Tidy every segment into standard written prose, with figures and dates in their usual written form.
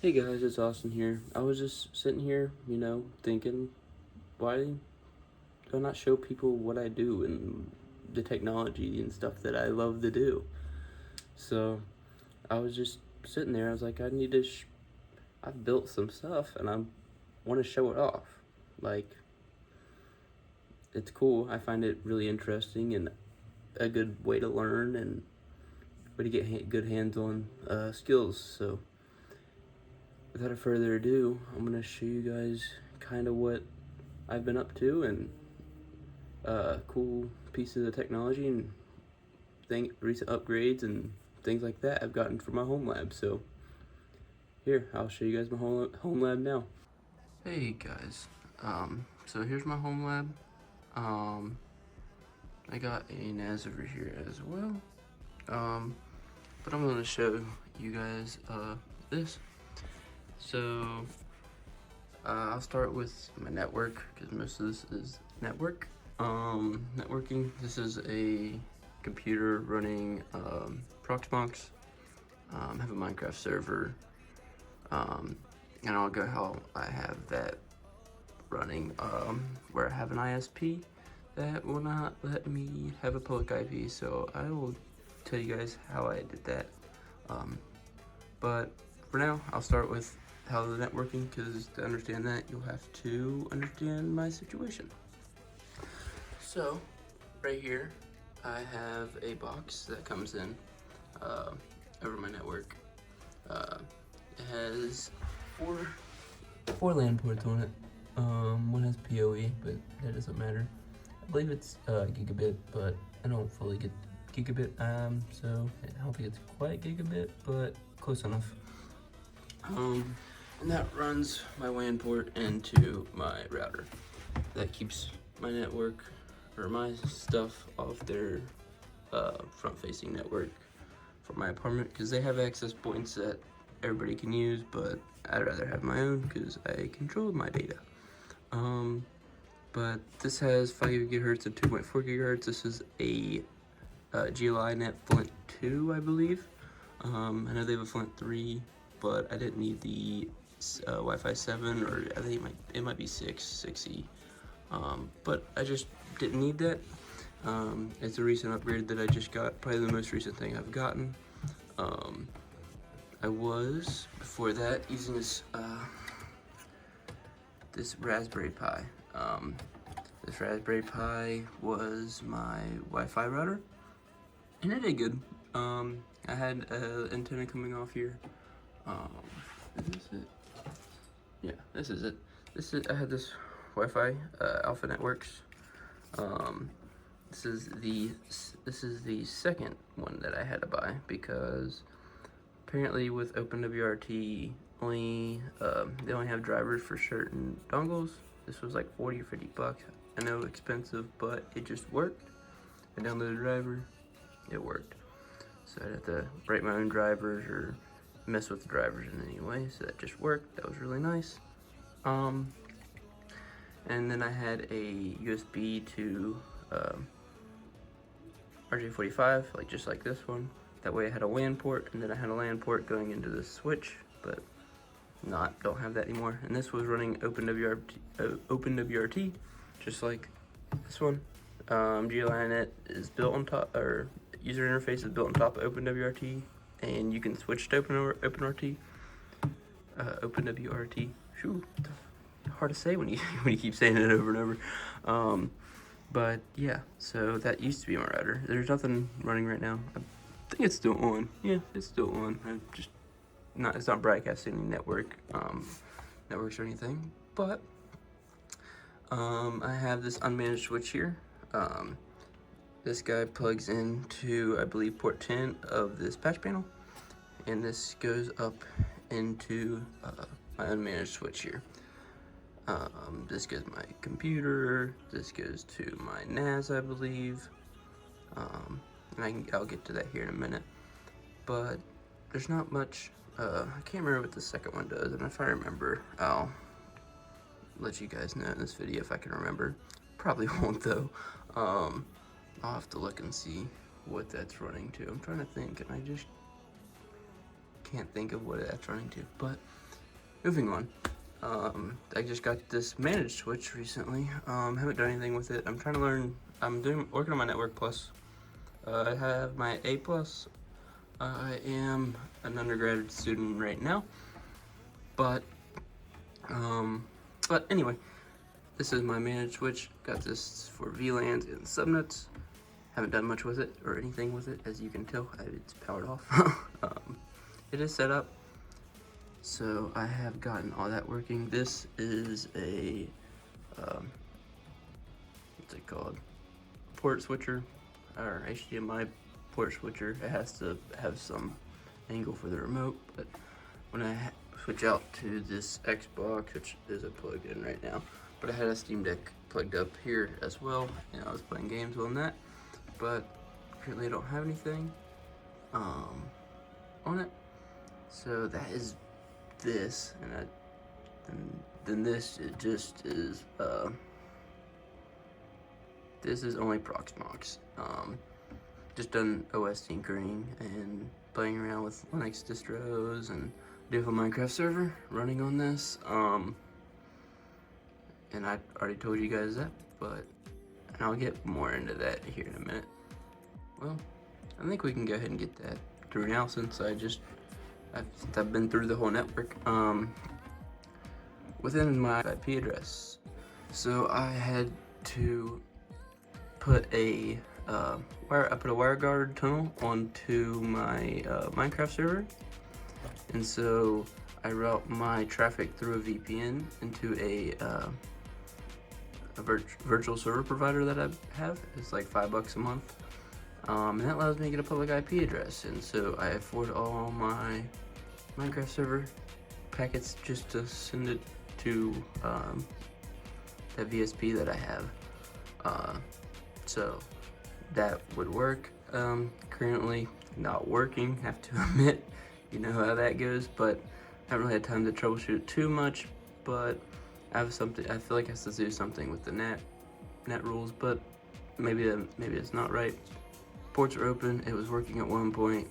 Hey guys, it's Austin here. I was just sitting here, thinking, why do I not show people what I do and the technology and stuff that I love to do? So I was just sitting there. I was like, I've built some stuff and I want to show it off. Like, it's cool. I find it really interesting and a good way to learn and way to get good hands-on skills. So without further ado, I'm gonna show you guys kind of what I've been up to and cool pieces of technology and recent upgrades and things like that I've gotten from my home lab. So here, I'll show you guys my home lab now. Hey guys, so here's my home lab. I got a NAS over here as well. But I'm gonna show you guys this. So I'll start with my network because most of this is network. Networking. This is a computer running Proxmox. I have a Minecraft server, and I'll go how I have that running. Where I have an ISP that will not let me have a public IP, so I will tell you guys how I did that. But for now, I'll start with how the networking, because to understand that, you'll have to understand my situation. So, right here, I have a box that comes in over my network. It has four LAN ports on it. One has PoE, but that doesn't matter. I believe it's gigabit, but I don't fully get gigabit, so I don't think it's quite gigabit, but close enough. And that runs my WAN port into my router. That keeps my network, or my stuff, off their front-facing network for my apartment, because they have access points that everybody can use, but I'd rather have my own because I control my data. But this has 5 gigahertz and 2.4 gigahertz. This is a GLI Net Flint 2, I believe. I know they have a Flint 3, but I didn't need the Wi-Fi 7, or I think it might be 6E. But I just didn't need that. It's a recent upgrade that I just got, probably the most recent thing I've gotten. I was, before that, using this Raspberry Pi. This Raspberry Pi was my Wi-Fi router, and it did good. I had an antenna coming off here. Is this it? Yeah, this is it. I had this Wi-Fi, Alpha Networks. This is the second one that I had to buy, because apparently with OpenWRT they only have drivers for certain dongles. This was like 40 or 50 bucks. I know expensive, but it just worked. I downloaded a driver, it worked. So I'd have to write my own drivers or mess with the drivers in any way, so that just worked. That was really nice. And then I had a USB to RJ45, just like this one. That way I had a WAN port, and then I had a LAN port going into this switch, but don't have that anymore. And this was running OpenWRT, just like this one. GLINet is built on top, or user interface is built on top of OpenWRT, and you can switch to OpenWRT. OpenWRT. Shoo, hard to say when you keep saying it over and over. But yeah, so that used to be my router. There's nothing running right now. I think it's still on. Yeah, it's still on. It's not broadcasting any networks or anything. But I have this unmanaged switch here. This guy plugs into, I believe, port 10 of this patch panel, and this goes up into my unmanaged switch here. This goes to my computer, this goes to my NAS, I believe, and I'll get to that here in a minute. But there's not much. I can't remember what the second one does, and if I remember, I'll let you guys know in this video if I can remember. Probably won't though. I'll have to look and see what that's running to. I'm trying to think, and I just can't think of what that's running to. But moving on. I just got this managed switch recently. Haven't done anything with it. I'm trying to learn. Working on my Network Plus. I have my A plus. I am an undergraduate student right now, but anyway, this is my managed switch. Got this for VLANs and subnets. Haven't done much with it or anything with it, as you can tell. It's powered off. It is set up, so I have gotten all that working. This is a what's it called? Port switcher, or HDMI port switcher. It has to have some angle for the remote, but when I switch out to this Xbox, which isn't plugged in right now, but I had a Steam Deck plugged up here as well, and I was playing games on that, but currently I don't have anything on it. So that is this, and then this it just is this is only Proxmox. Just done OS tinkering and playing around with Linux distros, and do have a Minecraft server running on this. And I already told you guys that, and I'll get more into that here in a minute. Well, I think we can go ahead and get that through now, since I've been through the whole network. Within my IP address, so I had to put a WireGuard tunnel onto my Minecraft server, and so I route my traffic through a VPN into a virtual server provider that I have. It's like $5 a month, and that allows me to get a public IP address, and so I forward all my Minecraft server packets just to send it to that VSP that I have. So that would work. Currently not working, have to admit. You know how that goes, but I haven't really had time to troubleshoot it too much. But I feel like I have to do something with the net rules, but maybe it's not right. Ports are open. It was working at one point,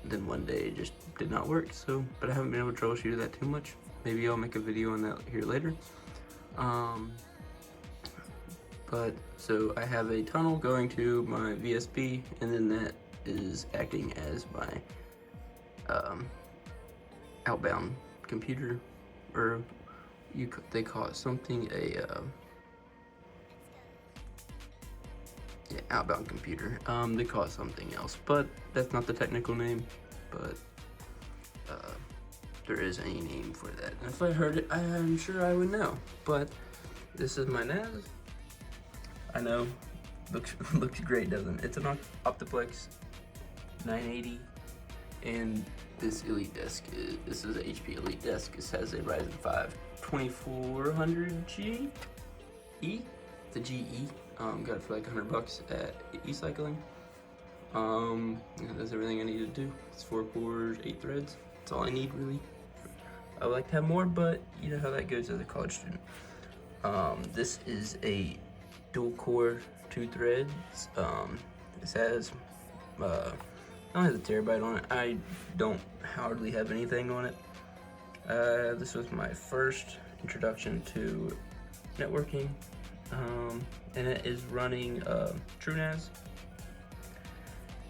then one day it just did not work. So, but I haven't been able to troubleshoot that too much. Maybe I'll make a video on that here later. But so I have a tunnel going to my VSP, and then that is acting as my outbound computer, or they call it something, outbound computer. They call it something else, but that's not the technical name. But there is a name for that. And if I heard it, I'm sure I would know. But this is my NAS. I know, looks great, doesn't it? It's an Optiplex 980, and this Elite Desk this is a HP Elite Desk. This has a Ryzen 5 2400G E, the GE. Got it for like $100 at eCycling. It does everything I need to do. It's 4 cores, 8 threads. That's all I need, really. I would like to have more, but you know how that goes as a college student. This is a dual core 2 threads. This has I don't have a terabyte on it. I don't hardly have anything on it. This was my first introduction to networking, and it is running TrueNAS,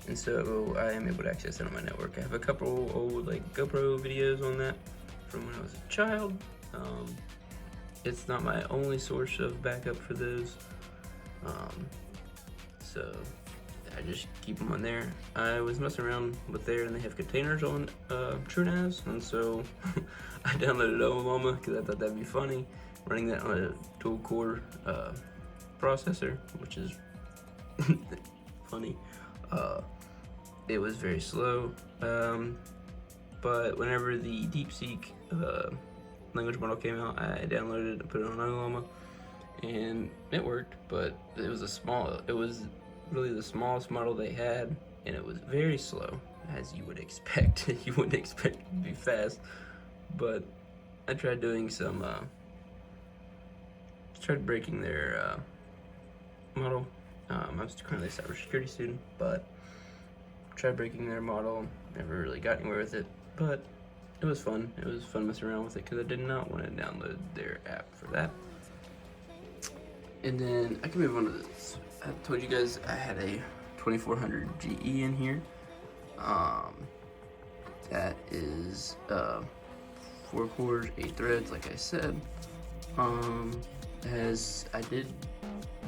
and so I am able to access it on my network. I have a couple old like GoPro videos on that from when I was a child. It's not my only source of backup for those, so I just keep them on there. I was messing around with there, and they have containers on TrueNAS, and so I downloaded Ollama because I thought that'd be funny, running that on a dual core processor, which is funny. It was very slow, but whenever the DeepSeek language model came out, I downloaded it and put it on Ollama, and it worked. But it was really the smallest model they had, and it was very slow, as you would expect. You wouldn't expect it to be fast, but I tried doing some tried breaking their model. I'm currently a cybersecurity student, but tried breaking their model, never really got anywhere with it. But it was fun. It was fun messing around with it because I did not want to download their app for that. And then I can move on to this. I told you guys I had a 2400 GE in here. That is 4 cores, 8 threads, like I said. I did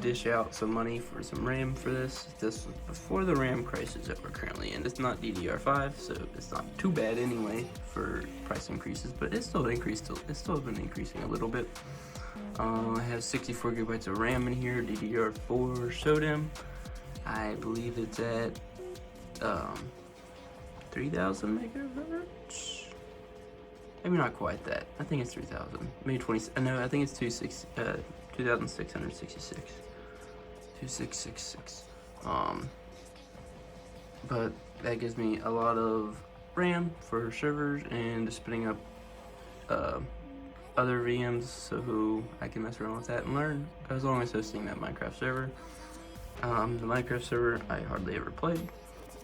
dish out some money for some RAM for this. This was before the RAM crisis that we're currently in. It's not DDR5, so it's not too bad anyway for price increases, but it's still increased. It's still been increasing a little bit. I have 64 gigabytes of RAM in here, DDR4 SODIMM. I believe it's at 3,000 megahertz. Maybe not quite that. I think it's 3,000. Maybe 20. No, I think it's 2,666. 2666. But that gives me a lot of RAM for servers and spinning up other VMs so I can mess around with that and learn, as long as hosting that Minecraft server. The Minecraft server I hardly ever played.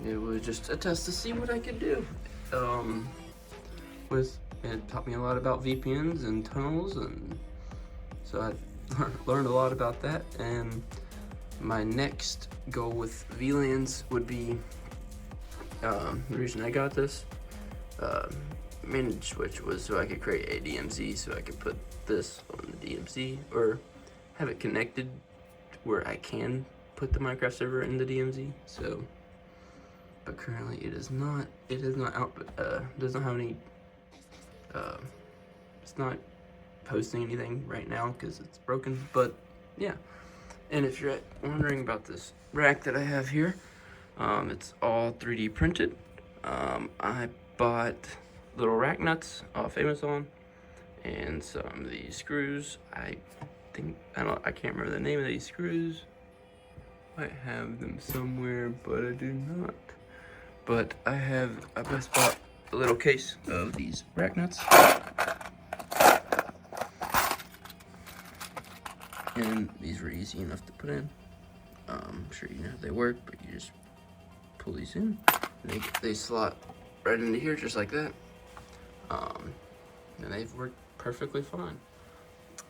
It was just a test to see what I could do. It taught me a lot about VPNs and tunnels, and so I learned a lot about that. And my next goal with VLANs would be, the reason I got this managed switch was so I could create a DMZ, so I could put this on the DMZ or have it connected where I can put the Minecraft server in the DMZ. So, but currently it does not have any, it's not posting anything right now because it's broken. But yeah, and if you're wondering about this rack that I have here, it's all 3D printed. I bought little rack nuts off Amazon and some of these screws. I can't remember the name of these screws. I have them somewhere, but I do not. But I just bought a little case of these rack nuts. And these were easy enough to put in. I'm sure you know how they work, but you just pull these in. They slot right into here just like that. And they've worked perfectly fine.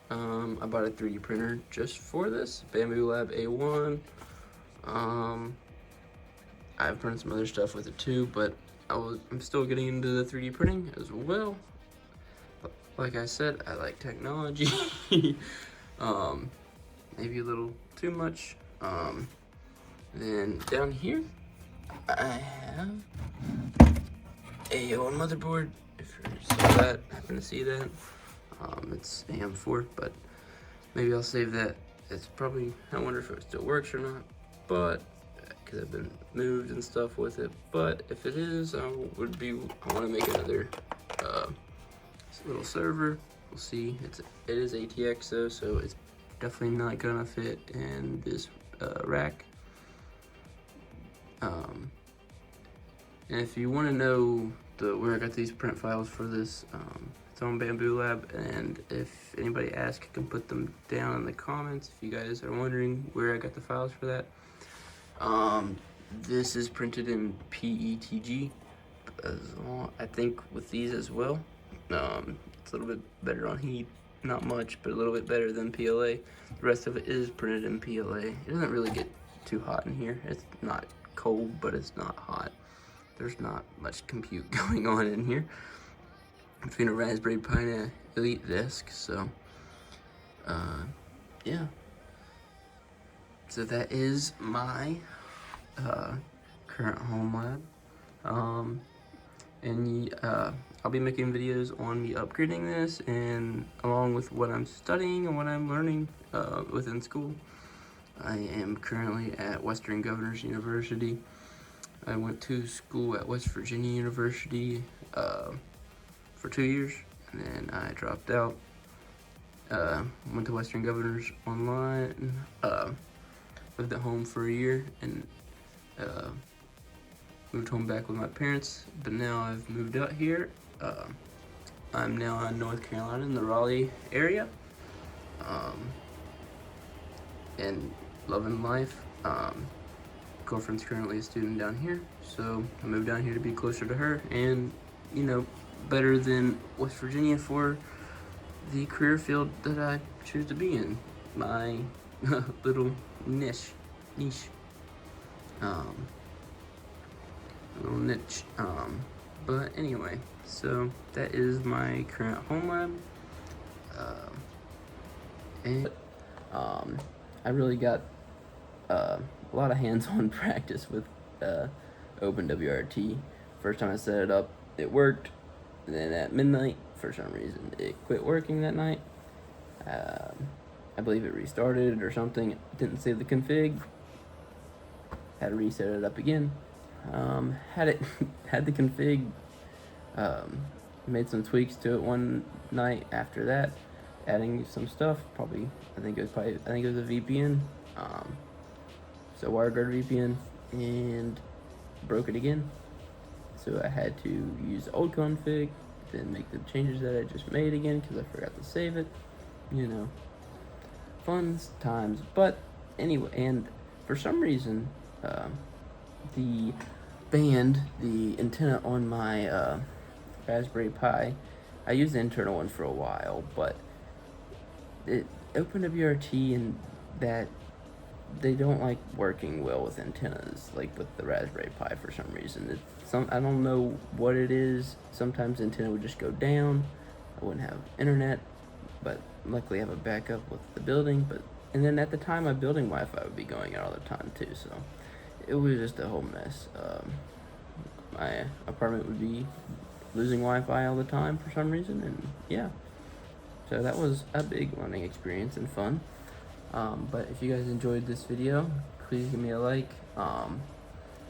I bought a 3D printer just for this, Bambu Lab A1. I've printed some other stuff with it too, but I'm still getting into the 3D printing as well. Like I said, I like technology. Maybe a little too much. Then down here, I have a old motherboard. If you happen to see that, it's AM4, but maybe I'll save that. It's probably, I wonder if it still works or not, but because I've been moved and stuff with it. But if it is, I want to make another little server. We'll see. It is ATX though, so it's definitely not gonna fit in this rack. And if you want to know where I got these print files for this, it's on Bambu Lab, and if anybody asks, I can put them down in the comments if you guys are wondering where I got the files for that. This is printed in PETG, I think with these as well. It's a little bit better on heat, not much, but a little bit better than PLA. The rest of it is printed in PLA. It doesn't really get too hot in here. It's not cold, but it's not hot. There's not much compute going on in here. Between a Raspberry Pi and an Elite Desk, so yeah. So that is my current home lab. And I'll be making videos on me upgrading this, and along with what I'm studying and what I'm learning within school. I am currently at Western Governors University. I went to school at West Virginia University for 2 years, and then I dropped out. Went to Western Governors online, lived at home for a year, and moved home back with my parents, but now I've moved out here. I'm now in North Carolina in the Raleigh area, and loving life. Girlfriend's currently a student down here, so I moved down here to be closer to her and, you know, better than West Virginia for the career field that I choose to be in. My little niche. Little niche. But anyway, so that is my current home lab. And I really got a lot of hands-on practice with OpenWRT. First time I set it up, it worked. And then at midnight, for some reason, it quit working that night. I believe it restarted or something. It didn't save the config. Had to reset it up again. Had the config. Made some tweaks to it one night after that, adding some stuff. I think it was a VPN. So WireGuard VPN, and broke it again. So I had to use the old config, then make the changes that I just made again because I forgot to save it. You know, fun times. But anyway, and for some reason, the antenna on my Raspberry Pi, I used the internal one for a while, but OpenWRT and that, they don't like working well with antennas, like with the Raspberry Pi for some reason. I don't know what it is. Sometimes the antenna would just go down. I wouldn't have internet, but luckily I have a backup with the building. And then at the time, my building Wi-Fi would be going out all the time too, so it was just a whole mess. My apartment would be losing Wi-Fi all the time for some reason, and yeah. So that was a big learning experience and fun. But if you guys enjoyed this video, please give me a like. And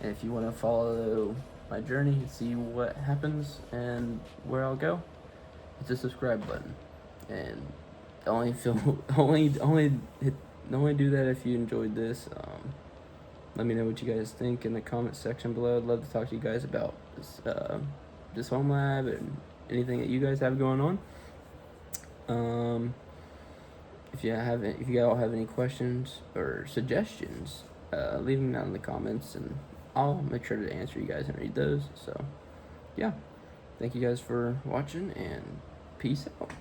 if you want to follow my journey and see what happens and where I'll go, hit the subscribe button. And only do that if you enjoyed this. Let me know what you guys think in the comment section below. I'd love to talk to you guys about this home lab and anything that you guys have going on. If you all have any questions or suggestions, leave them down in the comments, and I'll make sure to answer you guys and read those. So, yeah, thank you guys for watching, and peace out.